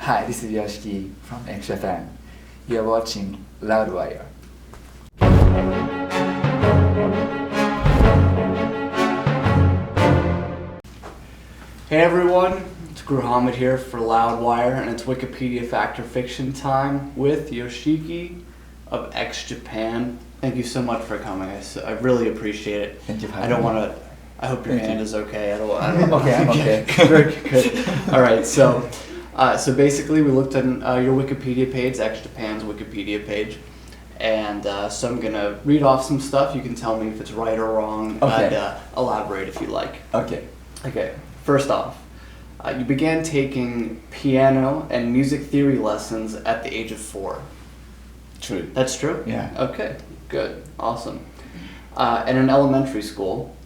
Hi, this is Yoshiki from Japan. You are watching Loudwire. Hey everyone, it's Gruhamed here for Loudwire, and it's Wikipedia Fact or Fiction time with Yoshiki of Japan. Thank you so much for coming. I really appreciate it. Thank you for I having don't me. want to. I hope your Thank hand you. is okay. I don't Okay, I'm okay. Very good. All right. So basically, we looked at your Wikipedia page, Japan's Wikipedia page, and so I'm gonna read off some stuff. You can tell me if it's right or wrong, Okay. and elaborate if you like. Okay. Okay, first off, you began taking piano and music theory lessons at the age of 4. True. That's true? Yeah. Okay, good, awesome. And in elementary school,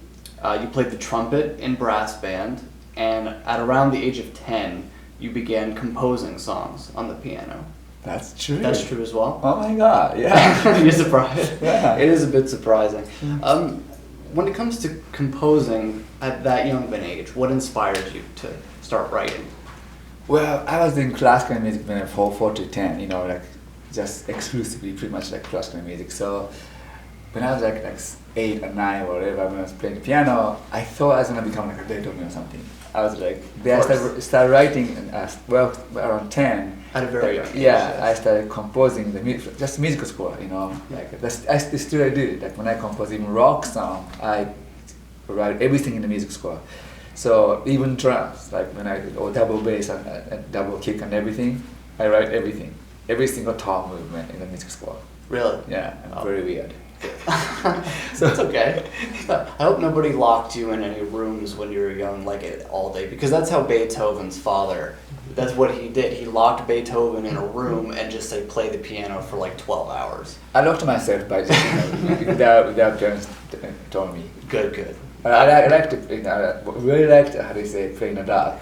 you played the trumpet in brass band, and at around the age of 10, you began composing songs on the piano. That's true. That's true as well? Oh my god, yeah. You're surprised? Yeah. It is a bit surprising. When it comes to composing at that young of an age, what inspired you to start writing? Well, I was in classical music when I was 4 to 10, like just exclusively pretty much like classical music. So when I was like 8 or 9 or whatever, when I was playing the piano, I thought I was going to become like a Beethoven or something. I was like, then I started writing around 10. At a very young age. Yeah, I started composing just musical score, like I still do. Like when I compose even rock song, I write everything in the music score. So even drums, like when I do double bass and double kick and everything, I write everything, every single tone movement in the music score. Really? Yeah, I'm very weird. So it's okay. I hope nobody locked you in any rooms when you were young, like all day, because that's how Beethoven's father. That's what he did. He locked Beethoven in a room and just said, play the piano for like 12 hours. I locked myself by just without parents told me. Good. I like to really liked how do you say play in the dark.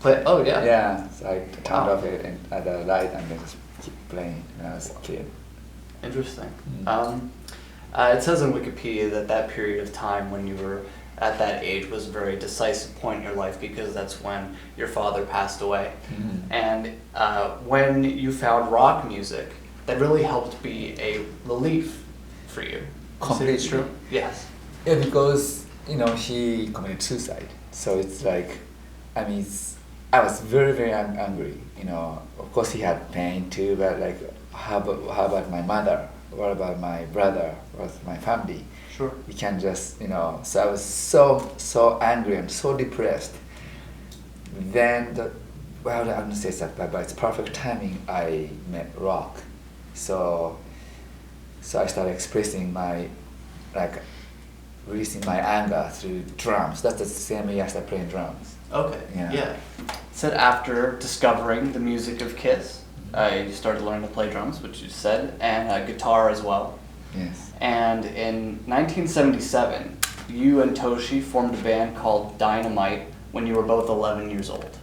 Oh yeah. Yeah, so I turned off it and at the light and then just keep playing when I was a kid. Interesting. Mm. It says in Wikipedia that period of time when you were at that age was a very decisive point in your life because that's when your father passed away. Mm-hmm. And when you found rock music, that really helped be a relief for you. Completely. Is it true? Yes. Yeah, because he committed suicide. So it's like, I was very very angry. Of course he had pain too, but like, how about my mother? What about my brother? What's my family? Sure. We can just, so I was so angry and so depressed. Then, I wouldn't say that, but it's perfect timing I met rock. So I started expressing releasing my anger through drums. That's the same way I started playing drums. Okay. Yeah. It said after discovering the music of Kiss, you started learning to play drums, which you said, and guitar as well. Yes. And in 1977, you and Toshi formed a band called Dynamite when you were both 11 years old.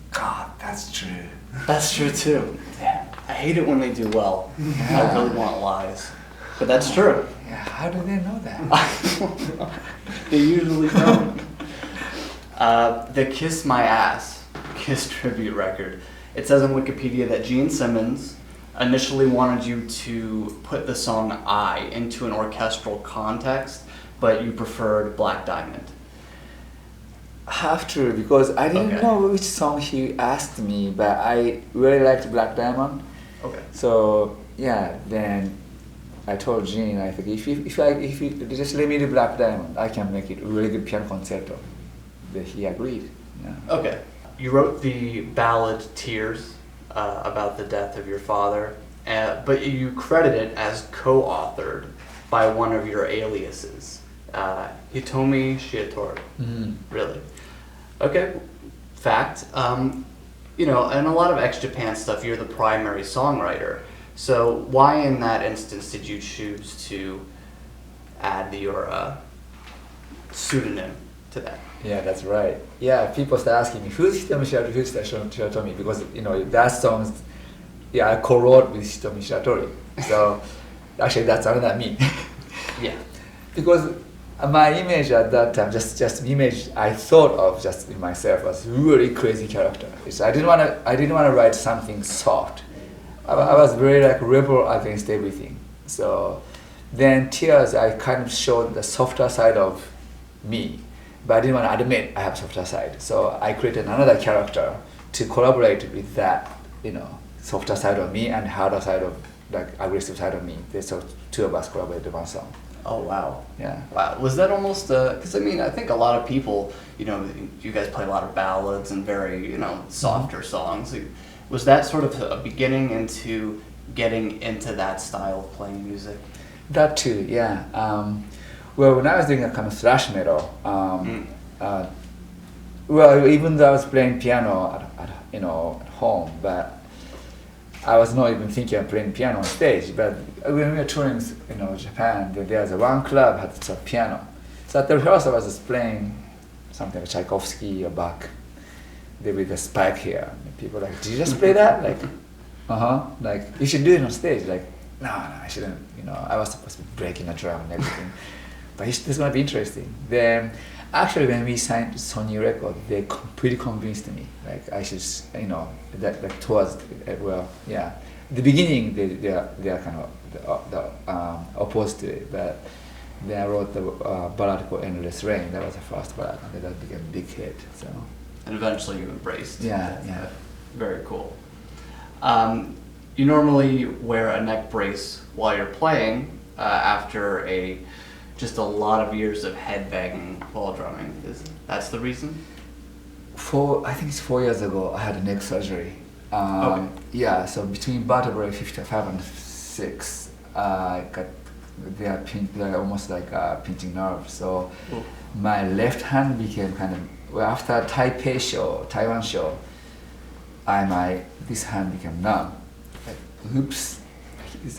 God, that's true. That's true too. Damn. I hate it when they do well. Yeah. I really want lies. But that's true. Yeah, how do they know that? They usually don't. The Kiss My Ass, Kiss tribute record. It says on Wikipedia that Gene Simmons initially wanted you to put the song I into an orchestral context, but you preferred Black Diamond. Half true, because I didn't know which song he asked me, but I really liked Black Diamond. Okay. So yeah, then I told Gene, I think if you just let me do Black Diamond, I can make it a really good piano concerto. But he agreed. Yeah. Okay. You wrote the ballad Tears about the death of your father, but you credit it as co-authored by one of your aliases, Hitomi Shiatori. Mm-hmm. Really? Okay. Fact. In a lot of Japan stuff, you're the primary songwriter. So why in that instance did you choose to add your pseudonym to that? Yeah, that's right. Yeah, people start asking me, who's Hitomi Shiratomi? Because, that song, I co-wrote with Hitomi Shiratori. So, actually, that's another me. Yeah. Because My image at that time, just image I thought of just in myself was really crazy character. I didn't want to write something soft. I was very like rebel against everything. So then Tears, I kind of showed the softer side of me, but I didn't want to admit I have softer side. So I created another character to collaborate with that, softer side of me and harder side of like aggressive side of me. So two of us collaborated one song. Oh wow! Yeah. Wow. Was that almost? Because I think a lot of people, you guys play a lot of ballads and very, softer songs. Was that sort of a beginning into getting into that style of playing music? That too, yeah. Well, when I was doing a kind of thrash metal, well, even though I was playing piano at home, but I was not even thinking of playing piano on stage. But when we were touring, Japan, there was one club had a piano. So at the rehearsal, I was just playing something like Tchaikovsky or Bach. There with a spike here. And people were like, "Did you just play that?" Like, like you should do it on stage. Like, no, I shouldn't. I was supposed to be breaking a drum and everything. But this is gonna be interesting. Then, actually, when we signed Sony Record, they pretty convinced me. Like I should, that towards the beginning they are kind of the opposed to it. But then I wrote the ballad called "Endless Rain." That was the first ballad, and that became a big hit. So. And eventually you embraced. Yeah. Very cool. You normally wear a neck brace while you're playing after just a lot of years of headbanging while drumming. That's the reason? I think it's 4 years ago, I had a neck surgery. Okay. Yeah, so between vertebrae 55 and 6, they're almost like pinching nerves. So my left hand became kind of, after Taiwan show, this hand became numb. Like, oops,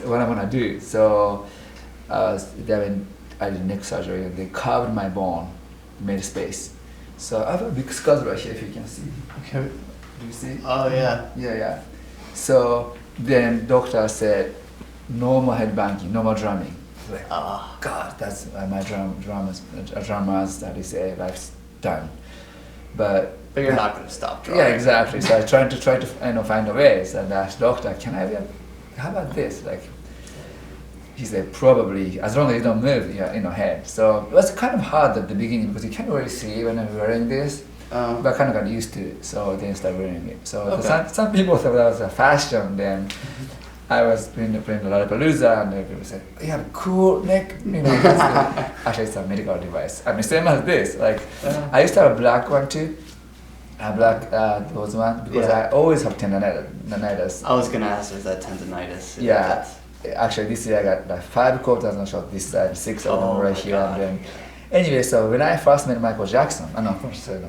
what am I gonna do? So then I did neck surgery and they carved my bone, made space. So I have a big scar right here, if you can see. Okay, do you see? Oh yeah. Yeah. So then doctor said, no more headbanging, no more drumming. Like, God, that's my drummers that they say life's done. But you're not going to stop drumming. Yeah, exactly. So I tried to find a way. So I asked doctor, how about this? Like, he said, probably, as long as you don't move your head. So it was kind of hard at the beginning because you can't really see when I'm wearing this. But I kind of got used to it, so then I started wearing it. So some people thought that was a fashion. Then I was playing Lollapalooza, and people said, "You have a cool neck." Actually, it's a medical device. I mean, same as this. Like, I used to have a black one too. A black those one because I always have tendonitis. I was gonna ask, is that tendonitis? Yeah. Actually, this year I got like 5 quarters on shot this side, 6 of them right here. And then, anyway, so when I first met Michael Jackson,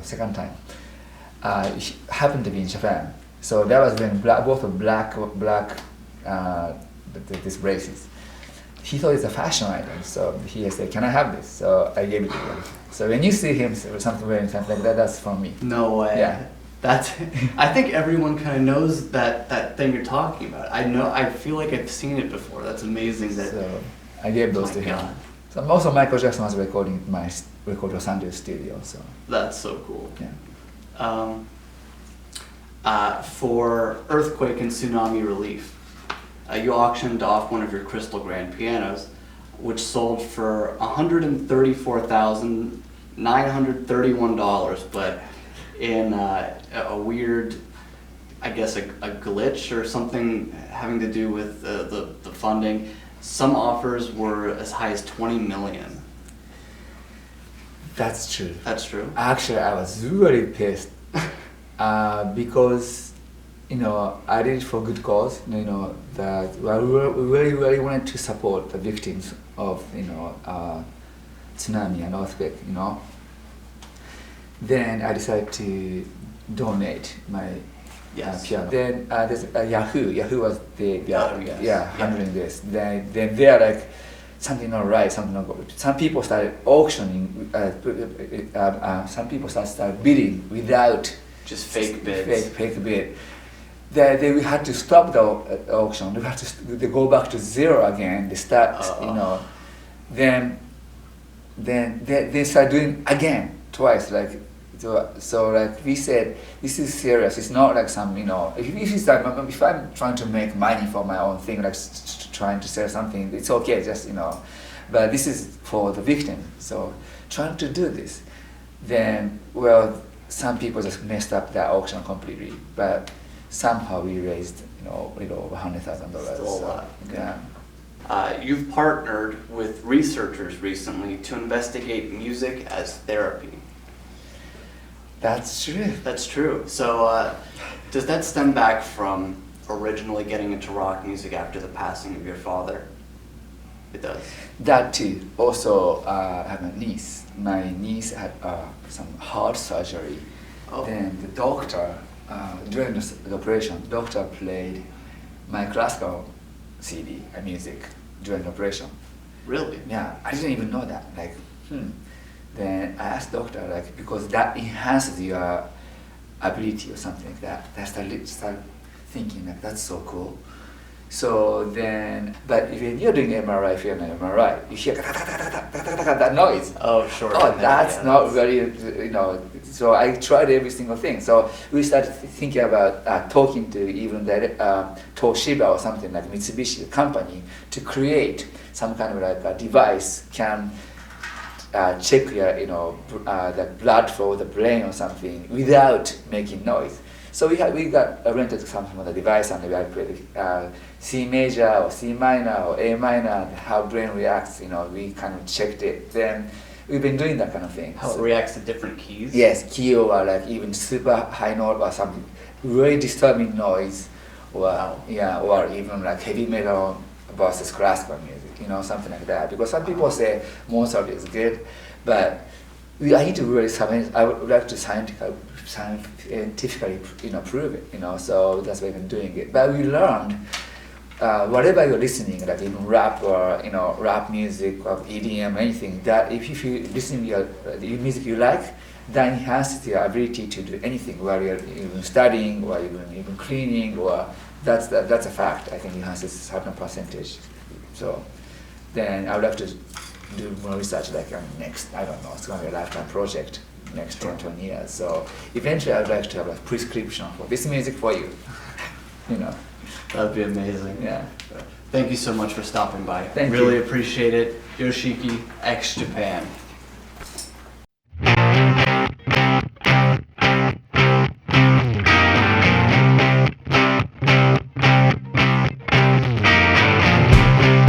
second time, he happened to be in Japan. So that was when both of black these braces. He thought it's a fashion item, so he said, "Can I have this?" So I gave it to him. So when you see him wearing something like that, that's from me. No way. Yeah. I think everyone kind of knows that thing you're talking about. I feel like I've seen it before. That's amazing. So I gave those to him. God. So also Michael Jackson was recording my Los Angeles studio. So that's so cool. Yeah. For earthquake and tsunami relief, you auctioned off one of your crystal grand pianos, which sold for $134,931, but in a weird, I guess, a glitch or something having to do with the funding, some offers were as high as 20 million. That's true. That's true. Actually, I was really pissed because I did it for good cause. That we really wanted to support the victims of tsunami and earthquake. Then I decided to donate my piano. Then there's Yahoo was handling this. Then they are like, something not right, something not good. Some people started auctioning. Some people started bidding without just fake bids. Fake bid. We had to stop the auction. We had to go back to zero again. They start, Then then they start doing again twice. Like so like we said, this is serious. It's not like some if I'm trying to make money for my own thing, like trying to sell something, it's okay, just but this is for the victim. So trying to do this, then some people just messed up that auction completely, but somehow we raised a little over $100,000. Still a lot. Yeah. You've partnered with researchers recently to investigate music as therapy. That's true. That's true. So does that stem back from originally getting into rock music after the passing of your father? It does. That too. Also, I have a niece. My niece had some heart surgery. Oh. Then the doctor, during the operation, doctor played my classical CD, music, during the operation. Really? Yeah, I didn't even know that. Like, Then I asked doctor, like, because that enhances your ability or something like that. I start thinking, like, that's so cool. So then, but when you're doing MRI, if you're an MRI, you hear that noise. Oh, sure. Oh, that's not very, So I tried every single thing. So we started thinking about talking to even the Toshiba or something like Mitsubishi company to create some kind of like a device can check your, the blood flow, the brain or something without making noise. So we got rented something from the device, and we had played C major or C minor or A minor, how brain reacts. We kind of checked it. Then we've been doing that kind of thing. How it reacts to different keys? Yes, key or like even super high note or something, really disturbing noise, or even like heavy metal versus classical music, something like that. Because some people say Mozart is good, but I need to really I would like to scientifically prove it. So that's why we've been doing it. But we learned whatever you're listening, like even rap or rap music or EDM, anything, that if you listen to the music you like, that enhances your ability to do anything, while you're even studying or even cleaning, or that's a fact. I think it enhances a certain percentage. So then I would like to do more research, like next, I don't know, it's going to be a lifetime project, next 10, 20 years. So eventually I would like to have a prescription for this music for you. That'd be amazing. Yeah. Thank you so much for stopping by. Thank you. Really appreciate it. Yoshiki, ex-Japan.